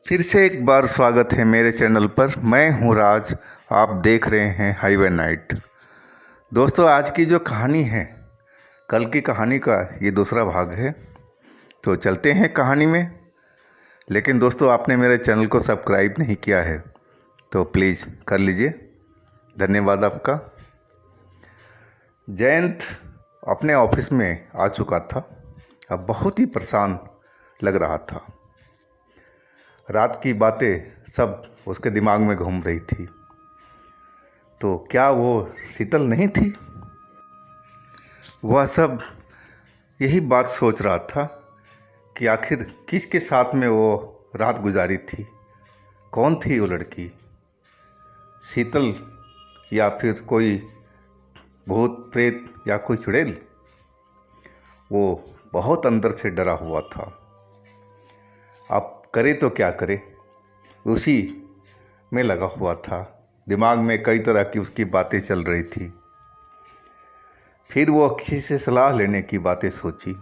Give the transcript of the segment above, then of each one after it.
फिर से एक बार स्वागत है मेरे चैनल पर। मैं हूं राज। आप देख रहे हैं हाईवे नाइट। दोस्तों, आज की जो कहानी है, कल की कहानी का ये दूसरा भाग है। तो चलते हैं कहानी में। लेकिन दोस्तों, आपने मेरे चैनल को सब्सक्राइब नहीं किया है तो प्लीज़ कर लीजिए। धन्यवाद आपका। जयंत अपने ऑफिस में आ चुका था। अब बहुत ही परेशान लग रहा था। रात की बातें सब उसके दिमाग में घूम रही थी। तो क्या वो शीतल नहीं थी? वह सब यही बात सोच रहा था कि आखिर किसके साथ में वो रात गुजारी थी। कौन थी वो लड़की? शीतल या फिर कोई भूत प्रेत या कोई चुड़ैल? वो बहुत अंदर से डरा हुआ था। अब करे तो क्या करे, उसी में लगा हुआ था। दिमाग में कई तरह की उसकी बातें चल रही थी। फिर वो किसी से सलाह लेने की बातें सोची,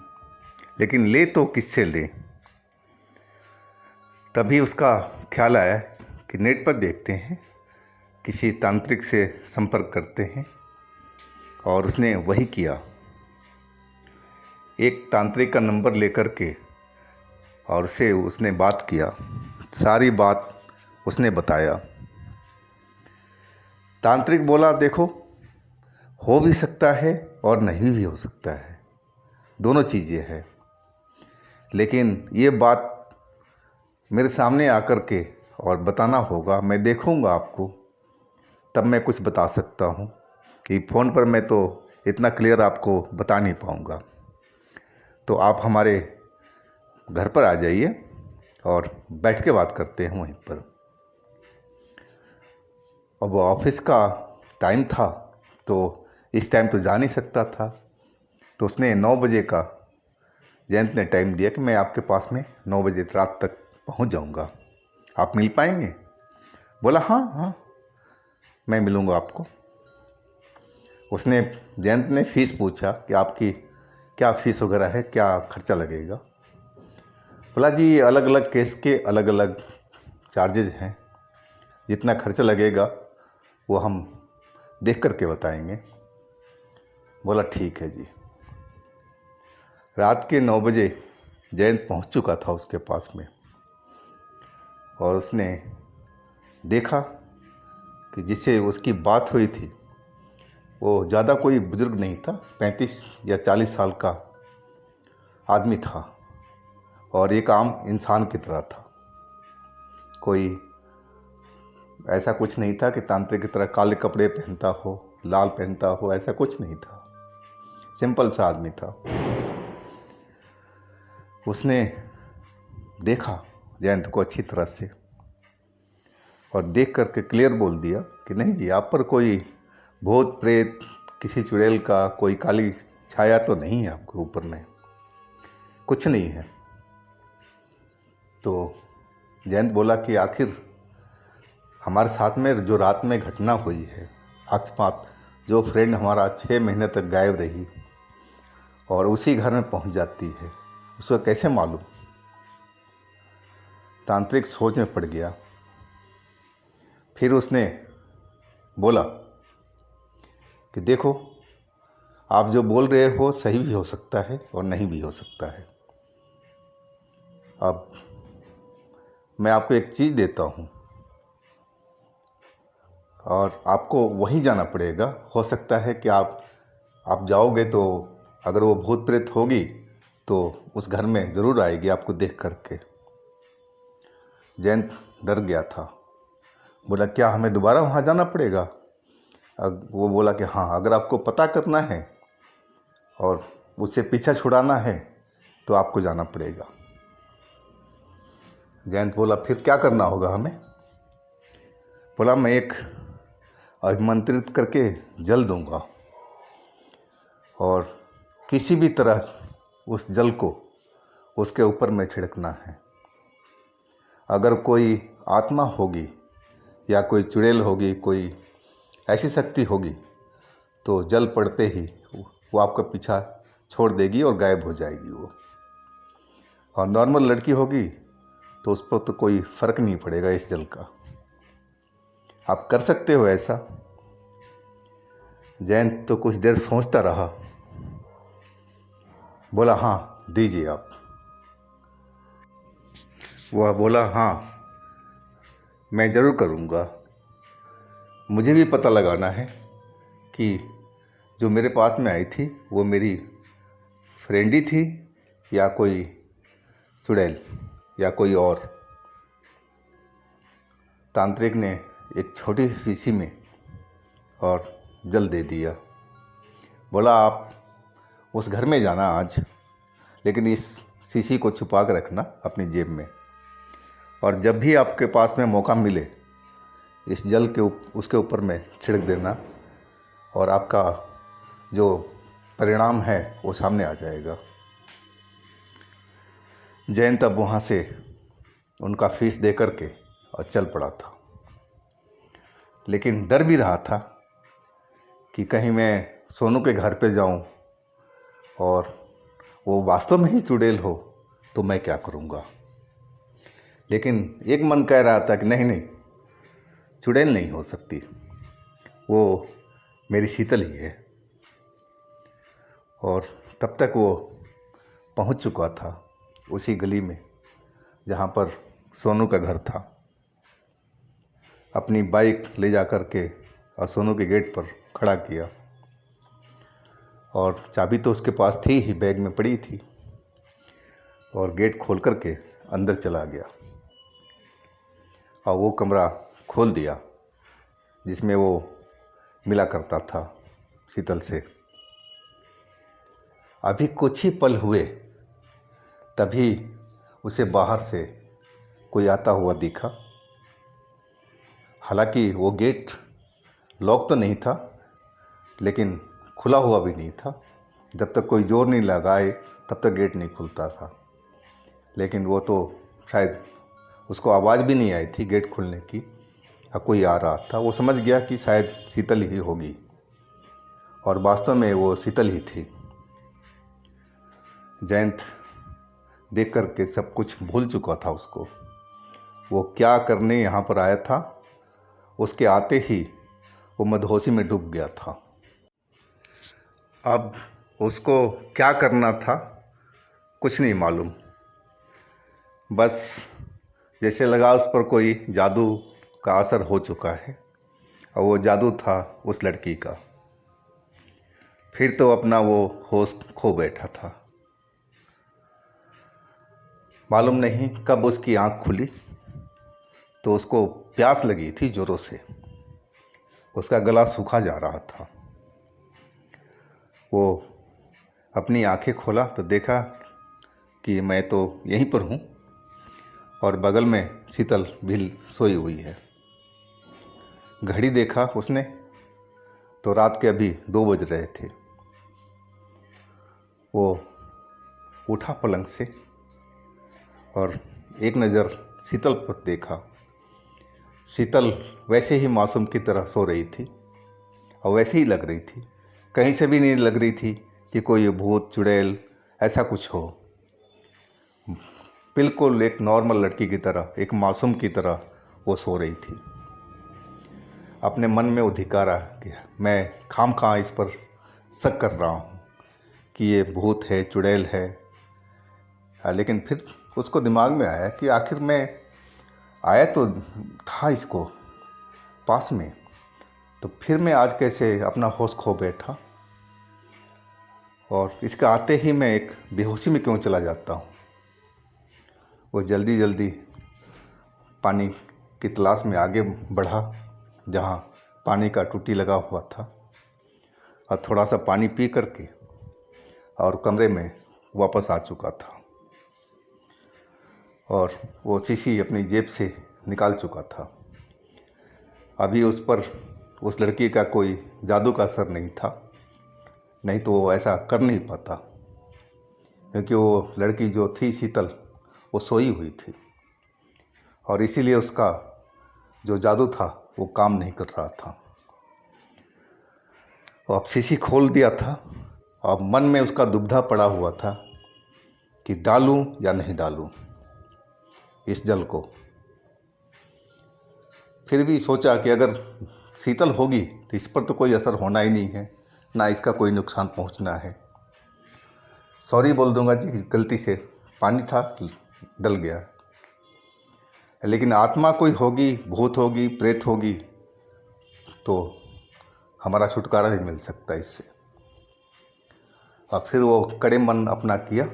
लेकिन ले तो किससे ले। तभी उसका ख्याल आया कि नेट पर देखते हैं, किसी तांत्रिक से संपर्क करते हैं। और उसने वही किया। एक तांत्रिक का नंबर लेकर के और उससे उसने बात किया। सारी बात उसने बताया। तांत्रिक बोला, देखो, हो भी सकता है और नहीं भी हो सकता है, दोनों चीज़ें हैं। लेकिन ये बात मेरे सामने आकर के और बताना होगा। मैं देखूंगा आपको, तब मैं कुछ बता सकता हूँ। कि फ़ोन पर मैं तो इतना क्लियर आपको बता नहीं पाऊँगा। तो आप हमारे घर पर आ जाइए और बैठ के बात करते हैं वहीं पर। अब ऑफिस का टाइम था, तो इस टाइम तो जा नहीं सकता था। तो उसने 9 बजे का, जयंत ने टाइम दिया कि मैं आपके पास में 9 बजे रात तक पहुंच जाऊंगा, आप मिल पाएंगे? बोला, हाँ हाँ, मैं मिलूंगा आपको। उसने, जयंत ने फ़ीस पूछा कि आपकी क्या फ़ीस वगैरह है, क्या खर्चा लगेगा? बोला, जी अलग अलग केस के अलग अलग चार्जेज हैं, जितना खर्चा लगेगा वो हम देख कर के बताएंगे। बोला, ठीक है जी। रात के 9 बजे जयंत पहुंच चुका था उसके पास में। और उसने देखा कि जिससे उसकी बात हुई थी वो ज़्यादा कोई बुजुर्ग नहीं था, 35 या 40 साल का आदमी था। और एक आम इंसान की तरह था। कोई ऐसा कुछ नहीं था कि तांत्रिक की तरह काले कपड़े पहनता हो, लाल पहनता हो, ऐसा कुछ नहीं था। सिंपल सा आदमी था। उसने देखा जयंत को अच्छी तरह से और देख करके क्लियर बोल दिया कि नहीं जी, आप पर कोई भूत प्रेत, किसी चुड़ैल का कोई काली छाया तो नहीं है आपके ऊपर में, कुछ नहीं है। तो जयंत बोला कि आखिर हमारे साथ में जो रात में घटना हुई है, अकस्मात जो फ्रेंड हमारा 6 महीने तक गायब रही और उसी घर में पहुंच जाती है, उसको कैसे मालूम? तांत्रिक सोच में पड़ गया। फिर उसने बोला कि देखो, आप जो बोल रहे हो सही भी हो सकता है और नहीं भी हो सकता है। अब मैं आपको एक चीज़ देता हूँ और आपको वहीं जाना पड़ेगा। हो सकता है कि आप जाओगे तो अगर वो भूत प्रेत होगी तो उस घर में ज़रूर आएगी आपको देख करके। जयंत डर गया था। बोला, क्या हमें दोबारा वहाँ जाना पड़ेगा? वो बोला कि हाँ, अगर आपको पता करना है और उससे पीछा छुड़ाना है तो आपको जाना पड़ेगा। जयंत बोला, फिर क्या करना होगा हमें? बोला, मैं एक अभिमंत्रित करके जल दूंगा और किसी भी तरह उस जल को उसके ऊपर में छिड़कना है। अगर कोई आत्मा होगी या कोई चुड़ैल होगी, कोई ऐसी शक्ति होगी, तो जल पड़ते ही वो आपका पीछा छोड़ देगी और गायब हो जाएगी वो। और नॉर्मल लड़की होगी तो उस पर तो कोई फर्क नहीं पड़ेगा इस जल का। आप कर सकते हो ऐसा। जयंत तो कुछ देर सोचता रहा, बोला हाँ दीजिए आप। वह बोला हाँ मैं ज़रूर करूँगा। मुझे भी पता लगाना है कि जो मेरे पास में आई थी वो मेरी फ्रेंड ही थी या कोई चुड़ैल या कोई और। तांत्रिक ने एक छोटी सी शीशी में और जल दे दिया। बोला आप उस घर में जाना आज, लेकिन इस शीशी को छुपा कर रखना अपनी जेब में, और जब भी आपके पास में मौका मिले इस जल के उसके ऊपर में छिड़क देना, और आपका जो परिणाम है वो सामने आ जाएगा। जयंत अब वहाँ से उनका फीस दे करके और चल पड़ा था, लेकिन डर भी रहा था कि कहीं मैं सोनू के घर पे जाऊं और वो वास्तव में ही चुड़ैल हो तो मैं क्या करूंगा। लेकिन एक मन कह रहा था कि नहीं नहीं, चुड़ैल नहीं हो सकती, वो मेरी शीतल ही है। और तब तक वो पहुंच चुका था उसी गली में जहां पर सोनू का घर था। अपनी बाइक ले जा कर के और सोनू के गेट पर खड़ा किया, और चाबी तो उसके पास थी ही, बैग में पड़ी थी, और गेट खोल कर के अंदर चला गया और वो कमरा खोल दिया जिसमें वो मिला करता था शीतल से। अभी कुछ ही पल हुए तभी उसे बाहर से कोई आता हुआ दिखा। हालांकि वो गेट लॉक तो नहीं था, लेकिन खुला हुआ भी नहीं था। जब तक कोई जोर नहीं लगाए तब तक गेट नहीं खुलता था। लेकिन वो तो शायद उसको आवाज़ भी नहीं आई थी गेट खुलने की, या कोई आ रहा था। वो समझ गया कि शायद शीतल ही होगी, और वास्तव में वो शीतल ही थी। जयंत देख कर के सब कुछ भूल चुका था उसको। वो क्या करने यहाँ पर आया था, उसके आते ही वो मदहोशी में डूब गया था। अब उसको क्या करना था कुछ नहीं मालूम। बस जैसे लगा उस पर कोई जादू का असर हो चुका है, और वो जादू था उस लड़की का। फिर तो अपना वो होश खो बैठा था। मालूम नहीं कब उसकी आंख खुली तो उसको प्यास लगी थी जोरों से। उसका गला सूखा जा रहा था। वो अपनी आंखें खोला तो देखा कि मैं तो यहीं पर हूँ, और बगल में शीतल भी सोई हुई है। घड़ी देखा उसने तो रात के अभी 2 बज रहे थे। वो उठा पलंग से और एक नज़र शीतल पर देखा। शीतल वैसे ही मासूम की तरह सो रही थी, और वैसे ही लग रही थी। कहीं से भी नहीं लग रही थी कि कोई भूत चुड़ैल ऐसा कुछ हो। बिल्कुल एक नॉर्मल लड़की की तरह, एक मासूम की तरह वो सो रही थी। अपने मन में वो धिक्कारा कि मैं खामखा इस पर शक कर रहा हूँ कि ये भूत है, चुड़ैल है। लेकिन फिर उसको दिमाग में आया कि आखिर मैं आया तो था इसको पास में, तो फिर मैं आज कैसे अपना होश खो बैठा, और इसके आते ही मैं एक बेहोशी में क्यों चला जाता हूँ। वो जल्दी जल्दी पानी की तलाश में आगे बढ़ा जहाँ पानी का टूटी लगा हुआ था, और थोड़ा सा पानी पी करके और कमरे में वापस आ चुका था, और वो शीशी अपनी जेब से निकाल चुका था। अभी उस पर उस लड़की का कोई जादू का असर नहीं था, नहीं तो वो ऐसा कर नहीं पाता, क्योंकि वो लड़की जो थी शीतल वो सोई हुई थी, और इसीलिए उसका जो जादू था वो काम नहीं कर रहा था। और अब शीशी खोल दिया था, और मन में उसका दुविधा पड़ा हुआ था कि डालूं या नहीं डालूं। इस जल को। फिर भी सोचा कि अगर शीतल होगी तो इस पर तो कोई असर होना ही नहीं है, ना इसका कोई नुकसान पहुंचना है। सॉरी बोल दूंगा जी, गलती से पानी था डल गया। लेकिन आत्मा कोई होगी, भूत होगी, प्रेत होगी, तो हमारा छुटकारा भी मिल सकता है इससे। और फिर वो कड़े मन अपना किया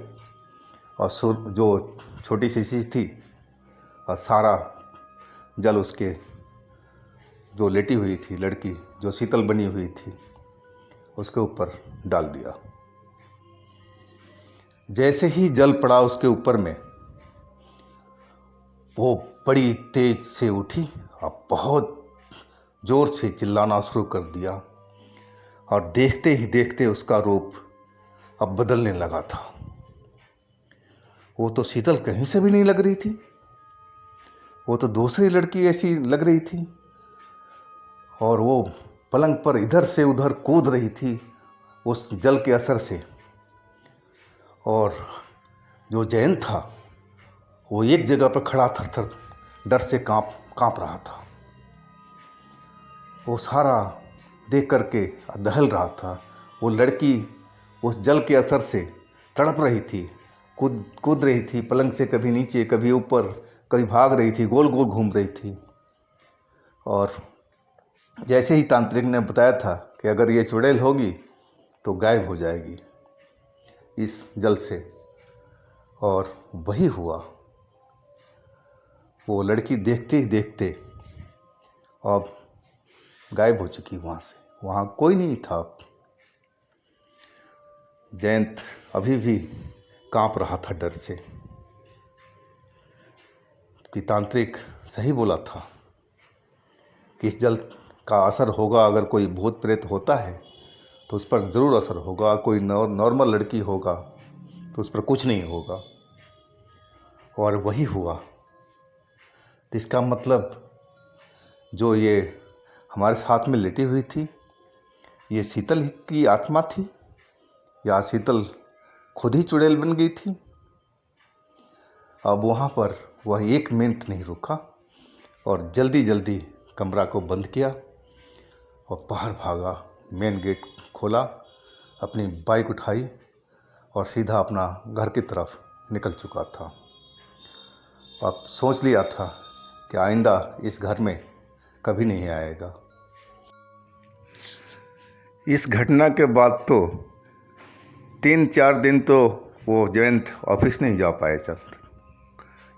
और जो छोटी सी शीशी थी और सारा जल उसके जो लेटी हुई थी लड़की, जो शीतल बनी हुई थी, उसके ऊपर डाल दिया। जैसे ही जल पड़ा उसके ऊपर में, वो बड़ी तेज से उठी और बहुत जोर से चिल्लाना शुरू कर दिया। और देखते ही देखते उसका रूप अब बदलने लगा था। वो तो शीतल कहीं से भी नहीं लग रही थी, वो तो दूसरी लड़की ऐसी लग रही थी। और वो पलंग पर इधर से उधर कूद रही थी उस जल के असर से। और जो जयंत था वो एक जगह पर खड़ा थर-थर डर से कांप रहा था। वो सारा देख करके दहल रहा था। वो लड़की उस जल के असर से तड़प रही थी, कूद रही थी पलंग से, कभी नीचे कभी ऊपर, कभी भाग रही थी, गोल गोल घूम रही थी। और जैसे ही तांत्रिक ने बताया था कि अगर ये चुड़ैल होगी तो गायब हो जाएगी इस जल से, और वही हुआ। वो लड़की देखते ही देखते अब गायब हो चुकी वहाँ से, वहाँ कोई नहीं था। जयंत अभी भी कांप रहा था डर से कि तांत्रिक सही बोला था कि इस जल का असर होगा। अगर कोई भूत प्रेत होता है तो उस पर ज़रूर असर होगा, कोई नॉर्मल लड़की होगा तो उस पर कुछ नहीं होगा। और वही हुआ। तो इसका मतलब जो ये हमारे साथ में लेटी हुई थी, ये शीतल की आत्मा थी या शीतल खुद ही चुड़ैल बन गई थी। अब वहाँ पर वह एक मिनट नहीं रुका और जल्दी जल्दी कमरा को बंद किया और बाहर भागा, मेन गेट खोला, अपनी बाइक उठाई और सीधा अपना घर की तरफ निकल चुका था। अब सोच लिया था कि आइंदा इस घर में कभी नहीं आएगा। इस घटना के बाद तो 3-4 दिन तो वो जयंत ऑफिस नहीं जा पाए सर,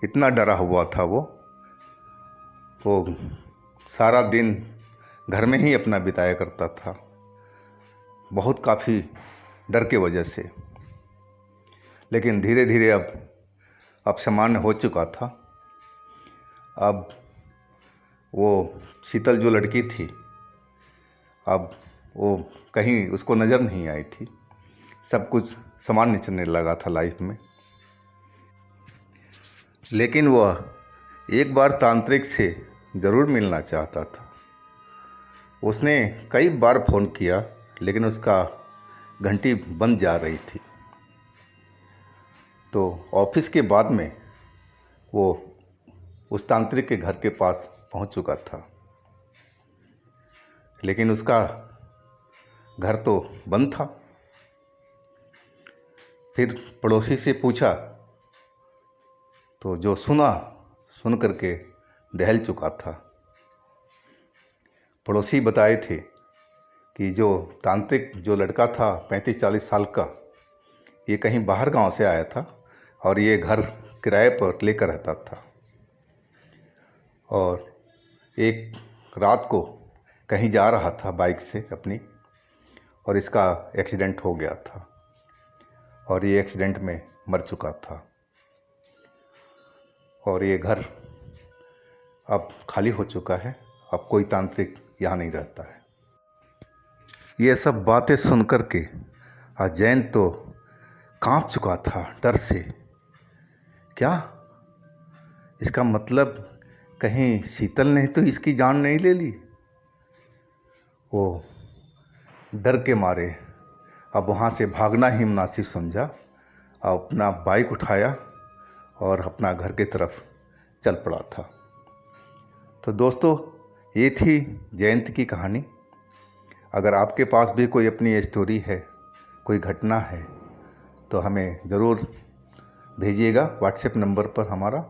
इतना डरा हुआ था वो सारा दिन घर में ही अपना बिताया करता था, बहुत काफ़ी डर के वजह से। लेकिन धीरे धीरे अब सामान्य हो चुका था। अब वो शीतल जो लड़की थी, अब वो कहीं उसको नज़र नहीं आई थी, सब कुछ सामान्य चलने लगा था लाइफ में। लेकिन वह एक बार तांत्रिक से ज़रूर मिलना चाहता था। उसने कई बार फ़ोन किया लेकिन उसका घंटी बंद जा रही थी। तो ऑफिस के बाद में वो उस तांत्रिक के घर के पास पहुंच चुका था, लेकिन उसका घर तो बंद था। फिर पड़ोसी से पूछा तो जो सुन करके दहल चुका था। पड़ोसी बताए थे कि जो तांत्रिक जो लड़का था 35-40 साल का, ये कहीं बाहर गांव से आया था और ये घर किराए पर लेकर रहता था। और एक रात को कहीं जा रहा था बाइक से अपनी, और इसका एक्सीडेंट हो गया था और ये एक्सीडेंट में मर चुका था। और ये घर अब खाली हो चुका है, अब कोई तांत्रिक यहाँ नहीं रहता है। ये सब बातें सुन कर के जयंत तो कांप चुका था डर से। क्या इसका मतलब कहीं शीतल ने तो इसकी जान नहीं ले ली? वो डर के मारे अब वहाँ से भागना ही मुनासिब समझा, अपना बाइक उठाया और अपना घर की तरफ चल पड़ा था। तो दोस्तों, ये थी जयंत की कहानी। अगर आपके पास भी कोई अपनी स्टोरी है, कोई घटना है, तो हमें ज़रूर भेजिएगा व्हाट्सएप नंबर पर हमारा।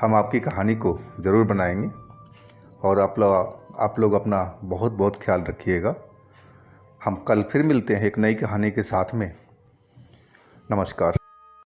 हम आपकी कहानी को ज़रूर बनाएंगे। और आप लोग अपना बहुत बहुत ख्याल रखिएगा। हम कल फिर मिलते हैं एक नई कहानी के साथ में। नमस्कार।